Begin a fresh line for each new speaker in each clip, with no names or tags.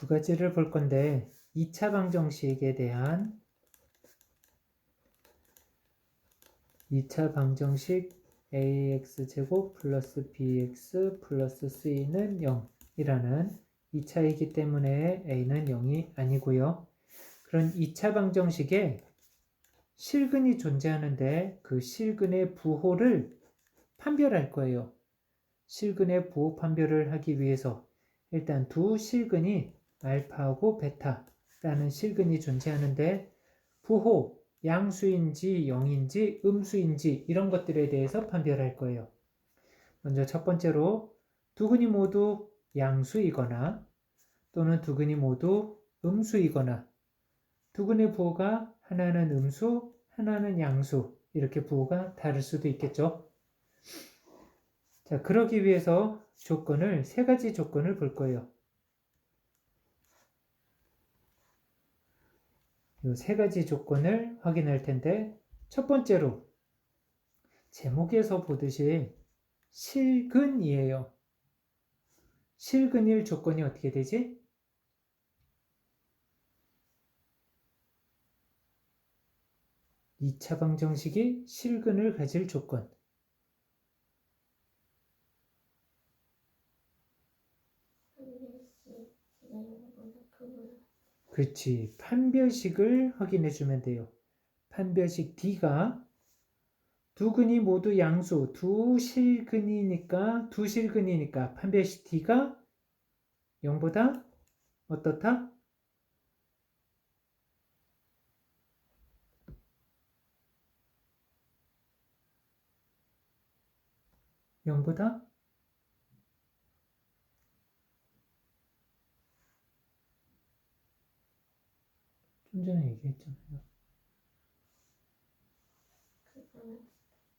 두 가지를 볼 건데 2차 방정식에 대한 2차 방정식 ax제곱 플러스 bx 플러스 c는 0이라는 2차이기 때문에 a는 0이 아니고요. 그런 2차 방정식에 실근이 존재하는데 그 실근의 부호를 판별할 거예요. 실근의 부호 판별을 하기 위해서 일단 두 실근이 알파하고 베타라는 실근이 존재하는데 부호, 양수인지 0인지 음수인지 이런 것들에 대해서 판별할 거예요. 먼저 첫 번째로 두 근이 모두 양수이거나 또는 두 근이 모두 음수이거나 두 근의 부호가 하나는 음수, 하나는 양수 이렇게 부호가 다를 수도 있겠죠. 자, 그러기 위해서 조건을 세 가지 조건을 볼 거예요. 이 세 가지 조건을 확인할 텐데 첫 번째로 제목에서 보듯이 실근이에요. 실근일 조건이 어떻게 되지? (2차 방정식이) 실근을 가질 조건. 그렇지. 판별식을 확인해 주면 돼요. 판별식 D가 두 근이 모두 양수, 두 실근이니까 판별식 D가 0보다 어떻다? 0보다 좀 전에 얘기했잖아요.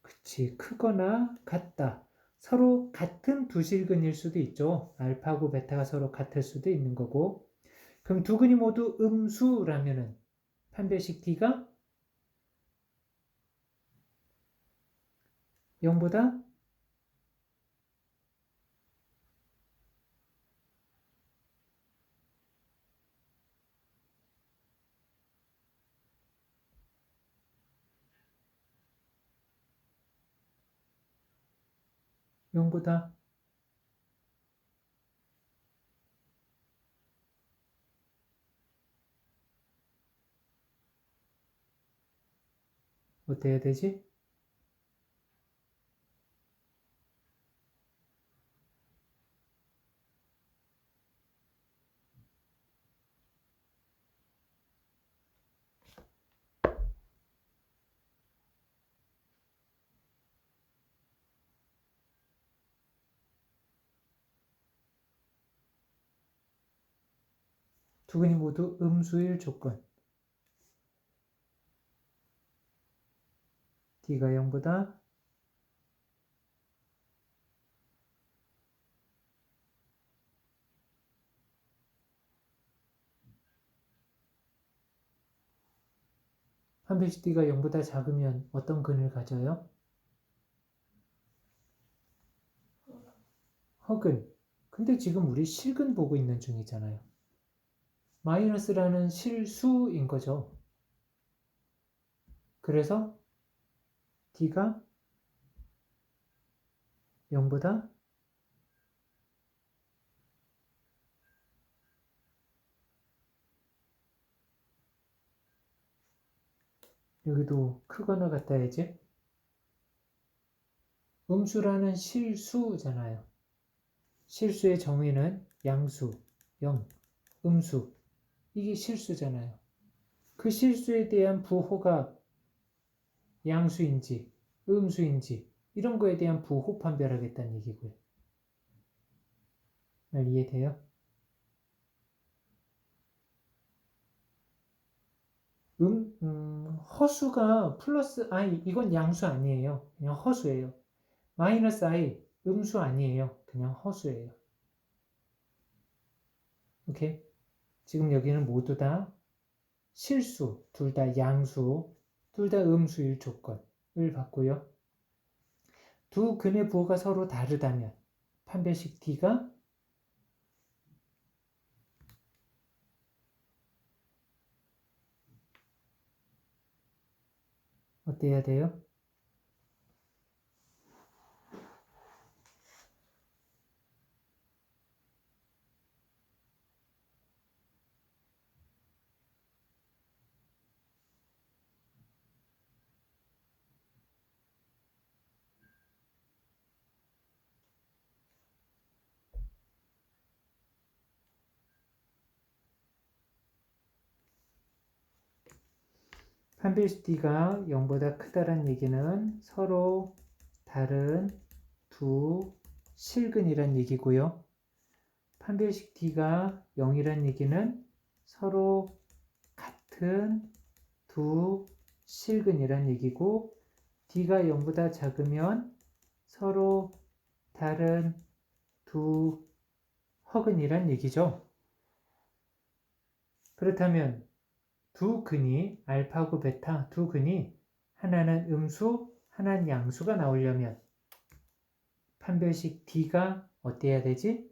그치, 크거나 같다. 서로 같은 두 실근일 수도 있죠. 알파하고 베타가 서로 같을 수도 있는 거고. 그럼 두 근이 모두 음수라면은 판별식 D가 0보다 0보다 어때야 되지? 두 근이 모두 음수일 조건. D가 0보다 판별식 D가 0보다 작으면 어떤 근을 가져요? 허근. 근데 지금 우리 실근 보고 있는 중이잖아요. 마이너스라는 실수인 거죠. 그래서 D가 0보다 여기도 크거나 같아야지. 음수라는 실수잖아요. 실수의 정의는 양수, 0, 음수. 이게 실수잖아요. 그 실수에 대한 부호가 양수인지 음수인지 이런 거에 대한 부호 판별하겠다는 얘기고요. 이해돼요? 허수가 플러스 i 이건 양수 아니에요. 그냥 허수예요. 마이너스 i 음수 아니에요. 그냥 허수예요. 오케이? 지금 여기는 모두 다 실수, 둘 다 양수, 둘 다 음수일 조건을 받고요. 두 근의 부호가 서로 다르다면 판별식 D가 어때야 돼요? 판별식 D가 0보다 크다란 얘기는 서로 다른 두 실근이란 얘기고요. 판별식 D가 0이란 얘기는 서로 같은 두 실근이란 얘기고, D가 0보다 작으면 서로 다른 두 허근이란 얘기죠. 그렇다면 두 근이 알파하고 베타 두 근이 하나는 음수, 하나는 양수가 나오려면 판별식 D가 어때야 되지?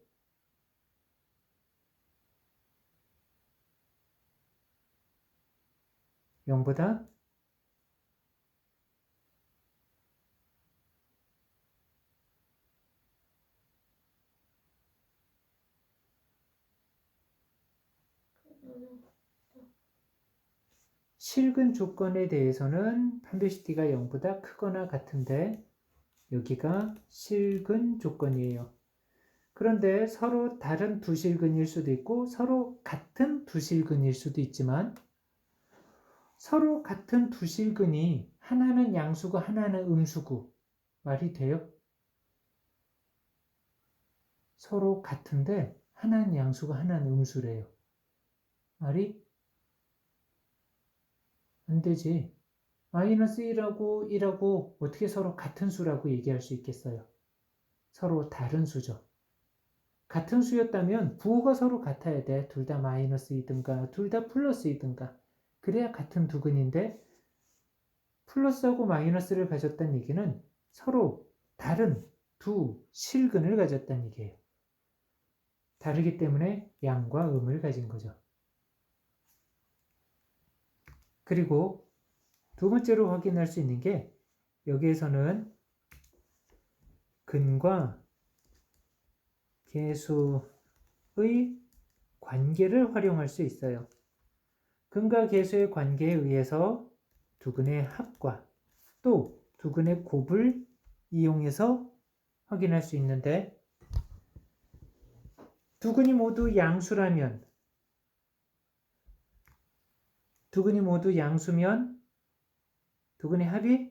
0보다 실근 조건에 대해서는 판별식 D가 0보다 크거나 같은데 여기가 실근 조건이에요. 그런데 서로 다른 두 실근일 수도 있고 서로 같은 두 실근일 수도 있지만 서로 같은 두 실근이 하나는 양수고 하나는 음수고 말이 돼요? 서로 같은데 하나는 양수고 하나는 음수래요. 말이 안 되지. 마이너스 1하고 1하고 어떻게 서로 같은 수라고 얘기할 수 있겠어요? 서로 다른 수죠. 같은 수였다면 부호가 서로 같아야 돼. 둘 다 마이너스 2든가 둘 다 플러스 2든가. 그래야 같은 두 근인데 플러스하고 마이너스를 가졌다는 얘기는 서로 다른 두 실근을 가졌다는 얘기예요. 다르기 때문에 양과 음을 가진 거죠. 그리고 두 번째로 확인할 수 있는 게 여기에서는 근과 계수의 관계를 활용할 수 있어요. 근과 계수의 관계에 의해서 두 근의 합과 또 두 근의 곱을 이용해서 확인할 수 있는데 두 근이 모두 양수라면 두 근이 모두 양수면 두 근의 합이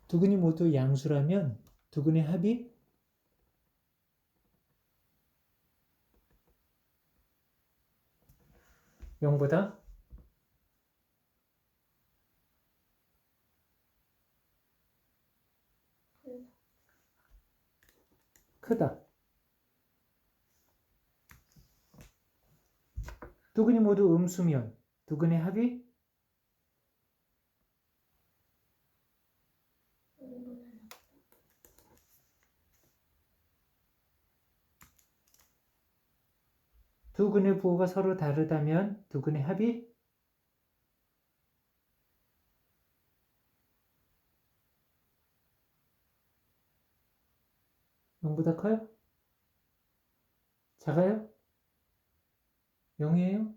두 근이 모두 양수라면 두 근의 합이 0보다 크다. 두 근이 모두 음수면 두 근의 합이 두 근의 부호가 서로 다르다면 두 근의 합이 0보다 커요? 작아요? 0이에요?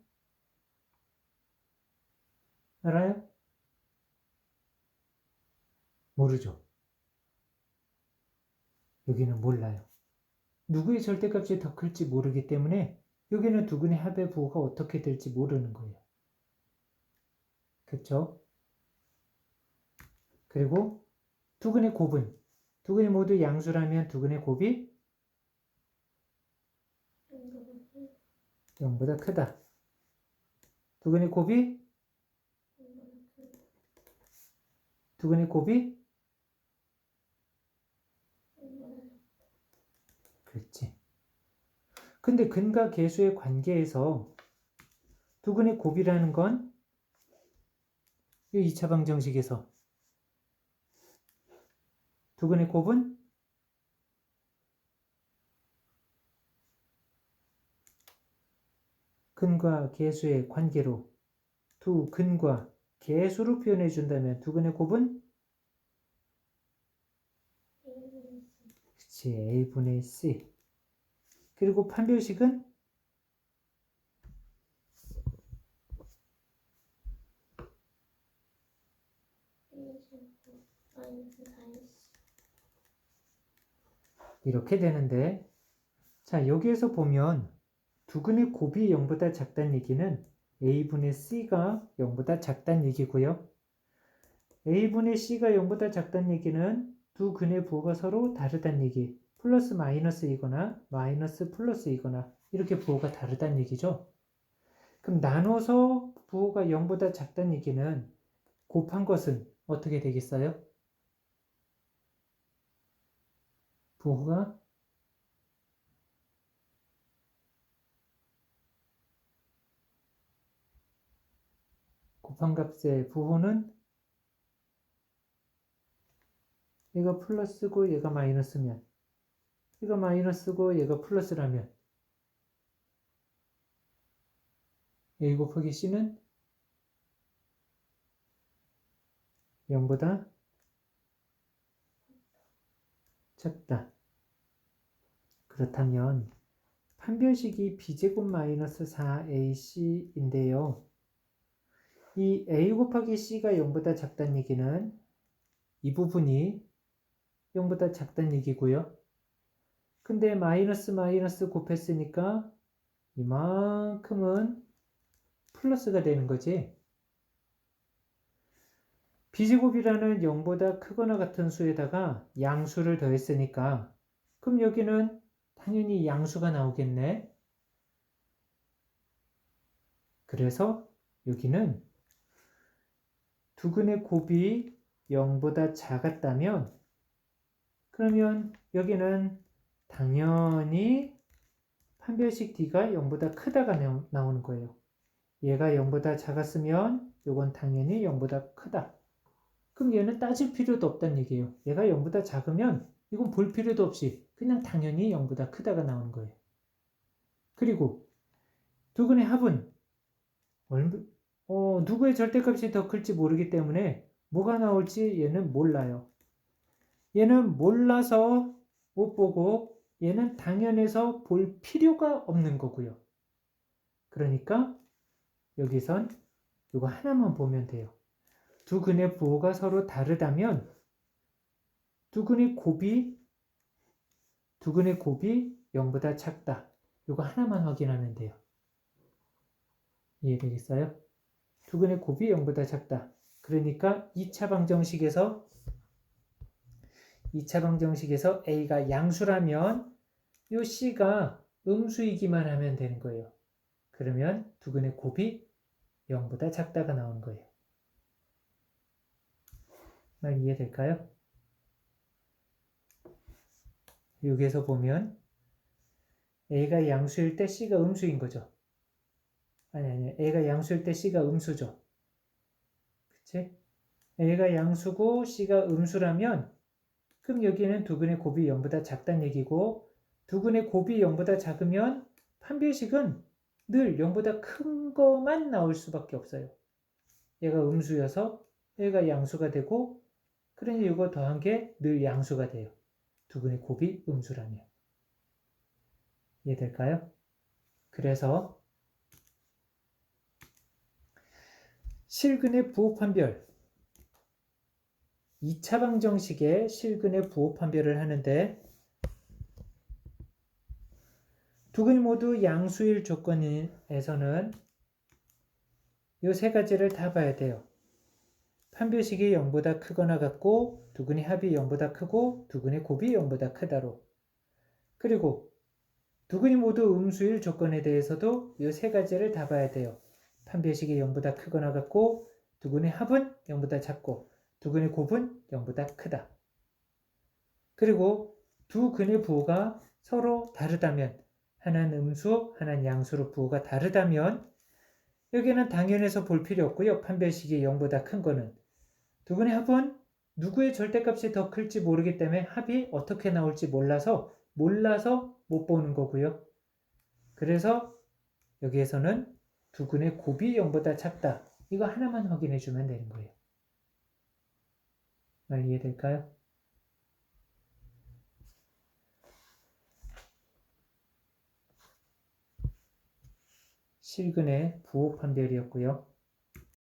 알아요? 모르죠. 여기는 몰라요. 누구의 절대값이 더 클지 모르기 때문에 여기는 두 근의 합의 부호가 어떻게 될지 모르는 거예요. 그렇죠? 그리고 두 근의 곱은 두 근이 모두 양수라면 두 근의 곱이 0보다 크다. 두 근의 곱이 두 근의 곱이 그렇지. 근데 근과 계수의 관계에서 두 근의 곱이라는 건 이 2차 방정식에서 두근의 곱은 근과 계수의 관계로 두 근과 계수로 표현해 준다면 두근의 곱은 그치, A분의 C. 그리고 판별식은 이렇게 되는데, 자, 여기에서 보면 두근의 곱이 0보다 작다는 얘기는 A분의 C가 0보다 작다는 얘기고요. A분의 C가 0보다 작다는 얘기는 두 근의 부호가 서로 다르다는 얘기. 플러스 마이너스이거나 마이너스 플러스이거나 이렇게 부호가 다르다는 얘기죠. 그럼 나눠서 부호가 0보다 작다는 얘기는 곱한 것은 어떻게 되겠어요? 부호가 곱한 값의 부호는 얘가 플러스고 얘가 마이너스면, 얘가 마이너스고 얘가 플러스라면 A 곱하기 C는 0보다 작다. 그렇다면 판별식이 B제곱 마이너스 4AC인데요. 이 A 곱하기 C가 0보다 작다는 얘기는 이 부분이 0보다 작다는 얘기고요. 근데 마이너스 마이너스 곱했으니까 이만큼은 플러스가 되는 거지. B제곱이라는 0보다 크거나 같은 수에다가 양수를 더했으니까 그럼 여기는 당연히 양수가 나오겠네. 그래서 여기는 두근의 곱이 0보다 작았다면 그러면 여기는 당연히 판별식 D가 0보다 크다가 나오는 거예요. 얘가 0보다 작았으면 이건 당연히 0보다 크다. 그럼 얘는 따질 필요도 없다는 얘기예요. 얘가 0보다 작으면 이건 볼 필요도 없이 그냥 당연히 0보다 크다가 나오는 거예요. 그리고 두근의 합은 누구의 절대값이 더 클지 모르기 때문에 뭐가 나올지 얘는 몰라요. 얘는 몰라서 못 보고 얘는 당연해서 볼 필요가 없는 거고요. 그러니까 여기선 이거 하나만 보면 돼요. 두 근의 부호가 서로 다르다면 두 근의 곱이 0보다 작다. 이거 하나만 확인하면 돼요. 이해되겠어요? 두 근의 곱이 0보다 작다. 그러니까 2차 방정식에서 A가 양수라면 이 C가 음수이기만 하면 되는 거예요. 그러면 두 근의 곱이 0보다 작다가 나오는 거예요. 말 이해될까요? 여기에서 보면 A가 양수일 때 C가 음수인 거죠. 아니 A가 양수일 때 C가 음수죠. 그치? A가 양수고 C가 음수라면 그럼 여기는 두 근의 곱이 0보다 작다는 얘기고 두 근의 곱이 0보다 작으면 판별식은 늘 0보다 큰 것만 나올 수밖에 없어요. 얘가 음수여서 얘가 양수가 되고 그러니 이거 더한 게 늘 양수가 돼요. 두 근의 곱이 음수라면. 이해될까요? 그래서 실근의 부호 판별 2차 방정식의 실근의 부호 판별을 하는데 두 근이 모두 양수일 조건에서는 이 세 가지를 다 봐야 돼요. 판별식이 0보다 크거나 같고 두 근의 합이 0보다 크고 두 근의 곱이 0보다 크다로. 그리고 두 근이 모두 음수일 조건에 대해서도 이 세 가지를 다 봐야 돼요. 판별식이 0보다 크거나 같고 두 근의 합은 0보다 작고 두 근의 곱은 0보다 크다. 그리고 두 근의 부호가 서로 다르다면 하나는 음수, 하나는 양수로 부호가 다르다면 여기는 당연해서 볼 필요 없고요. 판별식이 0보다 큰 거는 두 근의 합은 누구의 절대값이 더 클지 모르기 때문에 합이 어떻게 나올지 몰라서 못 보는 거고요. 그래서 여기에서는 두근의 곱이 0보다 작다. 이거 하나만 확인해 주면 되는 거예요. 말 이해될까요? 실근의 부호 판별이었고요.